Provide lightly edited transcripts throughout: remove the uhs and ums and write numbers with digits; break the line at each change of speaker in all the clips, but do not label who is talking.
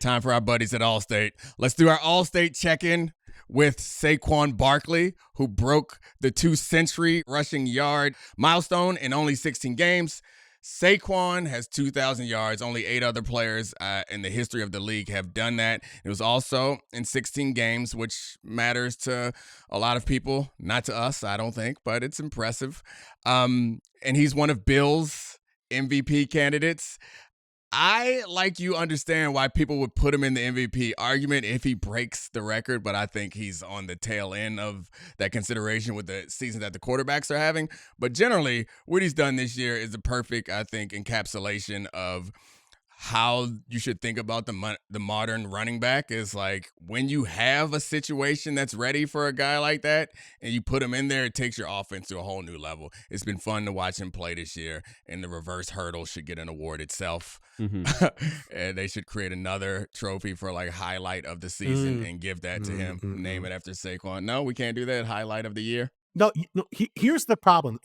Time for our buddies at Allstate. Let's do our Allstate check-in with Saquon Barkley, who broke the 2-century rushing yard milestone in only 16 games. Saquon has 2,000 yards. Only 8 other players in the history of the league have done that. It was also in 16 games, which matters to a lot of people. Not to us, I don't think, but it's impressive. And he's one of Bill's MVP candidates. I, like you, understand why people would put him in the MVP argument if he breaks the record, but I think he's on the tail end of that consideration with the season that the quarterbacks are having. But generally, what he's done this year is a perfect, I think, encapsulation of how you should think about the modern running back. Is like when you have a situation that's ready for a guy like that and you put him in there, it takes your offense to a whole new level. It's been fun to watch him play this year, and the reverse hurdle should get an award itself. And they should create another trophy for like highlight of the season and give that to him. Name it after Saquon. No, we can't do that. Highlight of the year.
No, here's the problem.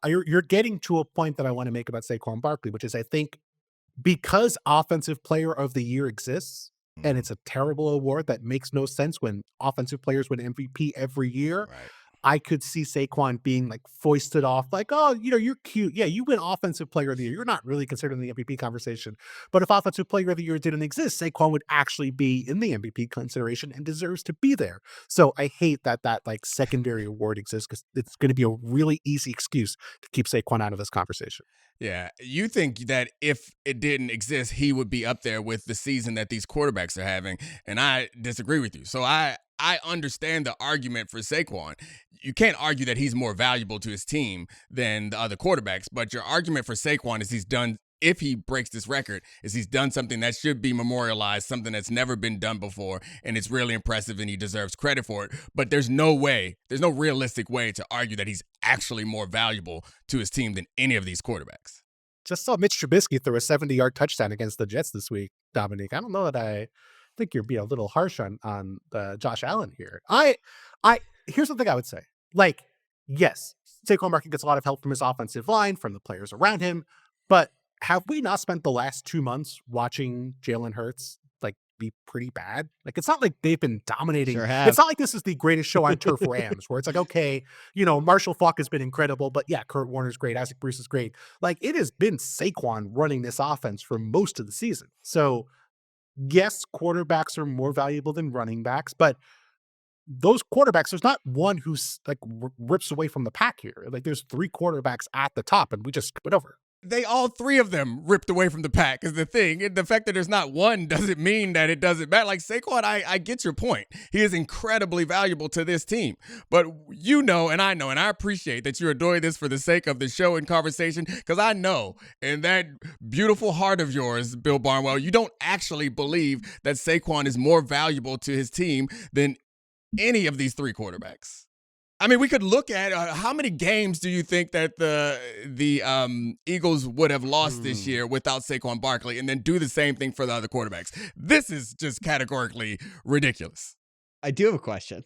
You're getting to a point that I want to make about Saquon Barkley, which is I think because Offensive Player of the Year exists, and it's a terrible award that makes no sense when offensive players win MVP every year,
Right.
I could see Saquon being like foisted off like, oh, you're cute. Yeah, you win Offensive Player of the Year. You're not really considered in the MVP conversation. But if Offensive Player of the Year didn't exist, Saquon would actually be in the MVP consideration and deserves to be there. So I hate that like secondary award exists because it's going to be a really easy excuse to keep Saquon out of this conversation.
Yeah, you think that if it didn't exist, he would be up there with the season that these quarterbacks are having, and I disagree with you. So I understand the argument for Saquon. You can't argue that he's more valuable to his team than the other quarterbacks, but your argument for Saquon is if he breaks this record, he's done something that should be memorialized, something that's never been done before, and it's really impressive, and he deserves credit for it. But there's no realistic way to argue that he's actually more valuable to his team than any of these quarterbacks.
Just saw Mitch Trubisky throw a 70-yard touchdown against the Jets this week, Dominique. I don't know that I think you're being a little harsh on Josh Allen here. Here's something I would say. Like, yes, Saquon Barkley gets a lot of help from his offensive line, from the players around him, but have we not spent the last 2 months watching Jalen Hurts like be pretty bad? Like, it's not like they've been dominating.
Sure have.
It's not like this is the greatest show on turf Rams where it's like, okay, Marshall Faulk has been incredible, but yeah, Kurt Warner's great. Isaac Bruce is great. Like, it has been Saquon running this offense for most of the season. So yes, quarterbacks are more valuable than running backs, but those quarterbacks, there's not one who's like rips away from the pack here. Like, there's 3 quarterbacks at the top, and we just skip it over.
All 3 of them ripped away from the pack is the thing. And the fact that there's not one doesn't mean that it doesn't matter. Like Saquon, I get your point. He is incredibly valuable to this team. But and I know, and I appreciate that you're doing this for the sake of the show and conversation, because I know in that beautiful heart of yours, Bill Barnwell, you don't actually believe that Saquon is more valuable to his team than any of these 3 quarterbacks. I mean, we could look at how many games do you think that the Eagles would have lost this year without Saquon Barkley, and then do the same thing for the other quarterbacks. This is just categorically ridiculous.
I do have a question.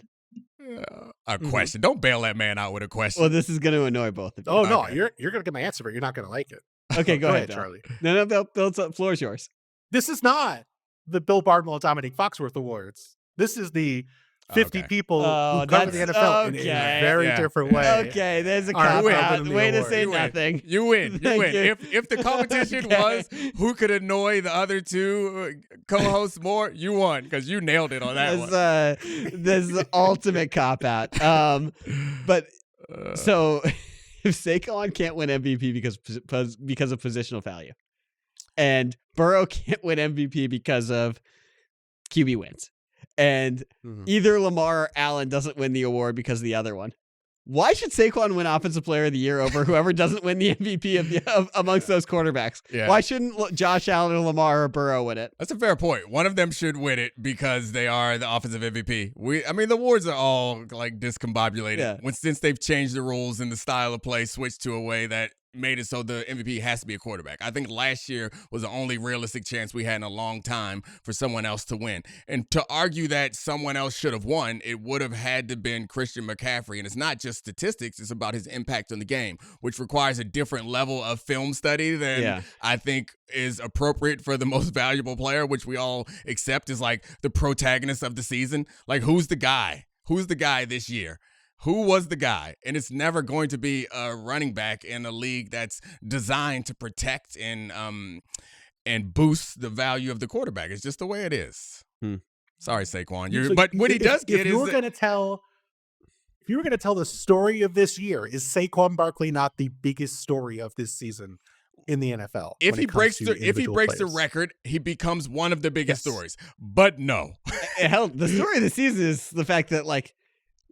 A question. Don't bail that man out with a question.
Well, this is going to annoy both of you.
Oh, no, you're going to get my answer, but you're not going to like it.
Okay, go ahead,
Charlie.
No, Bill, the floor is yours.
This is not the Bill Barnwell Domonique Foxworth Awards. This is the 50 people who cover the NFL in a very different way.
Okay, there's a cop-out. Way to say nothing.
You win. If the competition was who could annoy the other 2 co-hosts more, you won, because you nailed it on that one.
This is the ultimate cop-out. So if Saquon can't win MVP because of positional value, and Burrow can't win MVP because of QB wins, and either Lamar or Allen doesn't win the award because of the other one, why should Saquon win Offensive Player of the Year over whoever doesn't win the MVP amongst those quarterbacks? Yeah. Why shouldn't Josh Allen or Lamar or Burrow win it?
That's a fair point. One of them should win it because they are the offensive MVP. The awards are all like discombobulated since they've changed the rules and the style of play switched to a way that made it so the MVP has to be a quarterback. I think last year was the only realistic chance we had in a long time for someone else to win. And to argue that someone else should have won, it would have had to been Christian McCaffrey. And it's not just statistics, it's about his impact on the game, which requires a different level of film study than I think is appropriate for the most valuable player, which we all accept is like the protagonist of the season. Like, who's the guy? Who's the guy this year? Who was the guy? And it's never going to be a running back in a league that's designed to protect and boost the value of the quarterback. It's just the way it is. Sorry, Saquon. But what he does get is...
If you were going to tell the story of this year, is Saquon Barkley not the biggest story of this season in the NFL?
If he breaks the record, he becomes one of the biggest stories. But no.
Hell, the story of the season is the fact that, like,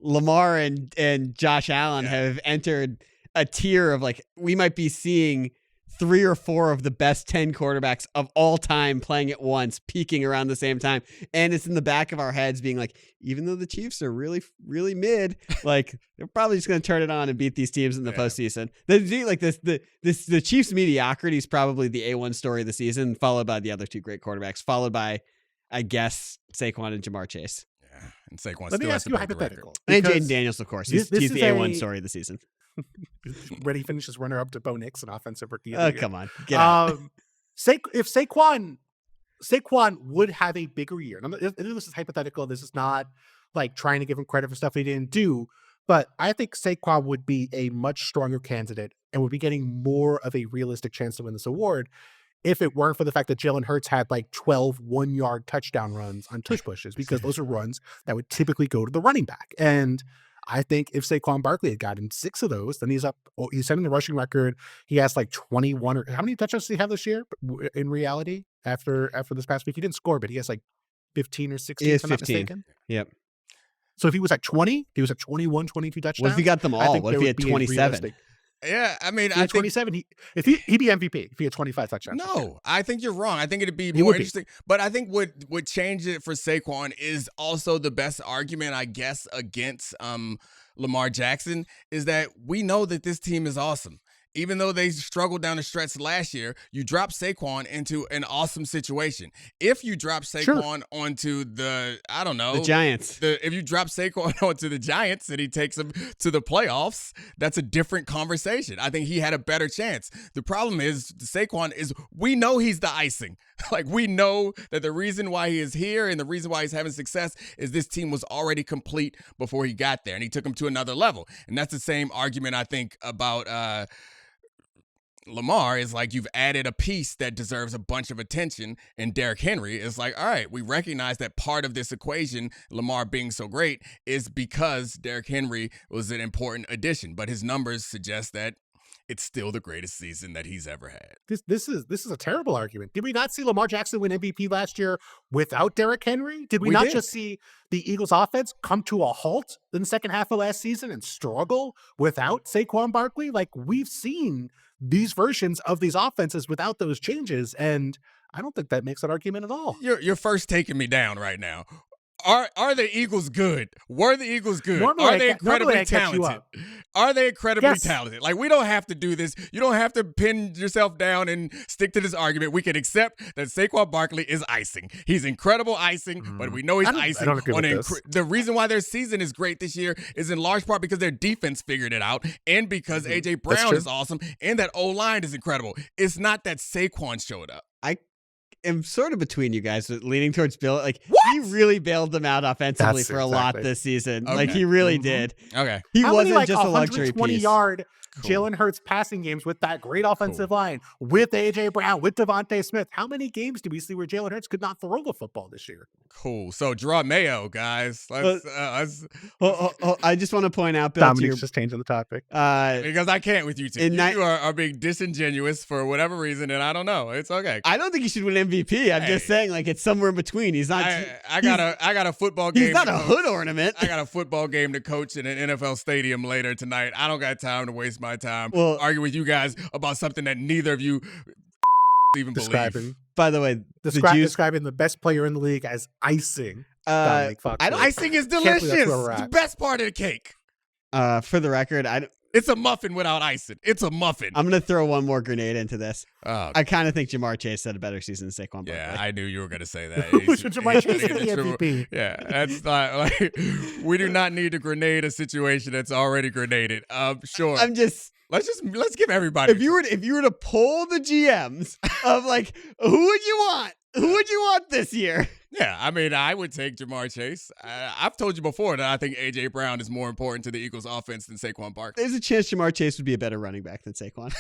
Lamar and Josh Allen have entered a tier of, like, we might be seeing 3 or 4 of the best 10 quarterbacks of all time playing at once, peaking around the same time. And it's in the back of our heads being like, even though the Chiefs are really, really mid, like, they're probably just going to turn it on and beat these teams in the postseason. The Chiefs' mediocrity is probably the A1 story of the season, followed by the other 2 great quarterbacks, followed by, I guess, Saquon and Jamar Chase.
And Saquon
Let me
still
ask you a hypothetical.
And Jaden Daniels, of course. He's the A1 story of the season.
Ready finishes runner-up to Bo Nix, an offensive rookie.
Oh, come on. Get out.
If Saquon would have a bigger year, and this is hypothetical, this is not like trying to give him credit for stuff he didn't do, but I think Saquon would be a much stronger candidate and would be getting more of a realistic chance to win this award if it weren't for the fact that Jalen Hurts had like 12 one-yard touchdown runs on tush pushes, because those are runs that would typically go to the running back. And I think if Saquon Barkley had gotten 6 of those, then he's setting the rushing record. He has like 21 or how many touchdowns does he have this year? In reality, after this past week, he didn't score, but he has like 15 or 16.
He has
if I'm not
15.
mistaken.
Yep.
So if he was at 20, he was at 21, 22 touchdowns.
What if he got them all? What if he had 27?
Yeah, I mean,
I think 27. He'd be MVP if he had 25 touchdowns.
No, I think you're wrong. I think it'd be more interesting. But I think what would change it for Saquon is also the best argument, I guess, against Lamar Jackson is that we know that this team is awesome. Even though they struggled down the stretch last year, you drop Saquon into an awesome situation. If you drop Saquon onto the
Giants.
If you drop Saquon onto the Giants and he takes them to the playoffs, that's a different conversation. I think he had a better chance. The problem is Saquon is we know he's the icing. Like, we know that the reason why he is here and the reason why he's having success is this team was already complete before he got there, and he took him to another level. And that's the same argument I think about Lamar is like you've added a piece that deserves a bunch of attention, and Derrick Henry is like, all right, we recognize that part of this equation, Lamar being so great, is because Derrick Henry was an important addition, but his numbers suggest that it's still the greatest season that he's ever had.
This is a terrible argument. Did we not see Lamar Jackson win MVP last year without Derrick Henry? Did we not just see the Eagles offense come to a halt in the second half of last season and struggle without Saquon Barkley? Like, we've seen these versions of these offenses without those changes, and I don't think that makes an argument at all.
You're first taking me down right now. Are the Eagles good? Were the Eagles good? Are they incredibly talented? Are they incredibly talented? Like, we don't have to do this. You don't have to pin yourself down and stick to this argument. We can accept that Saquon Barkley is icing. He's incredible icing, but we know he's icing. The reason why their season is great this year is in large part because their defense figured it out and because A.J. Brown is awesome and that O-line is incredible. It's not that Saquon showed up.
I'm sort of between you guys, leaning towards Bill. Like, he really bailed them out offensively for a lot this season. Okay. Like, he really did.
Okay.
He wasn't just a luxury piece.
120-yard Jalen Hurts passing games with that great offensive line, with A.J. Brown, with Devontae Smith. How many games do we see where Jalen Hurts could not throw the football this year?
Cool. So, draw Mayo, guys.
I just want to point out, Bill,
Dominique's just changing the topic.
Because I can't with you two. You are being disingenuous for whatever reason, and I don't know. It's okay.
I don't think he should win MVP. I'm just saying, like, it's somewhere in between. He's not.
I got a football game.
He's not a hood ornament.
I got a football game to coach in an NFL stadium later tonight. I don't got time to waste my time arguing with you guys about something that neither of you even believe.
By the way,
describing the best player in the league as icing. Domonique Foxworth.
Icing is delicious. It's the best part of the cake.
For the record,
It's a muffin without icing. It's a muffin.
I'm going to throw one more grenade into this.
Oh,
I kind of think Jamar Chase had a better season than Saquon Barkley.
yeah, I knew you were going to say that.
Should Jamar Chase get the MVP?
Yeah, that's not like we do not need to grenade a situation that's already grenaded. Sure. Let's give everybody.
If you were to poll the GMs of like who would you want? Who would you want this year?
Yeah, I mean, I would take Jamar Chase. I've told you before that I think A.J. Brown is more important to the Eagles offense than Saquon Barkley.
There's a chance Jamar Chase would be a better running back than Saquon.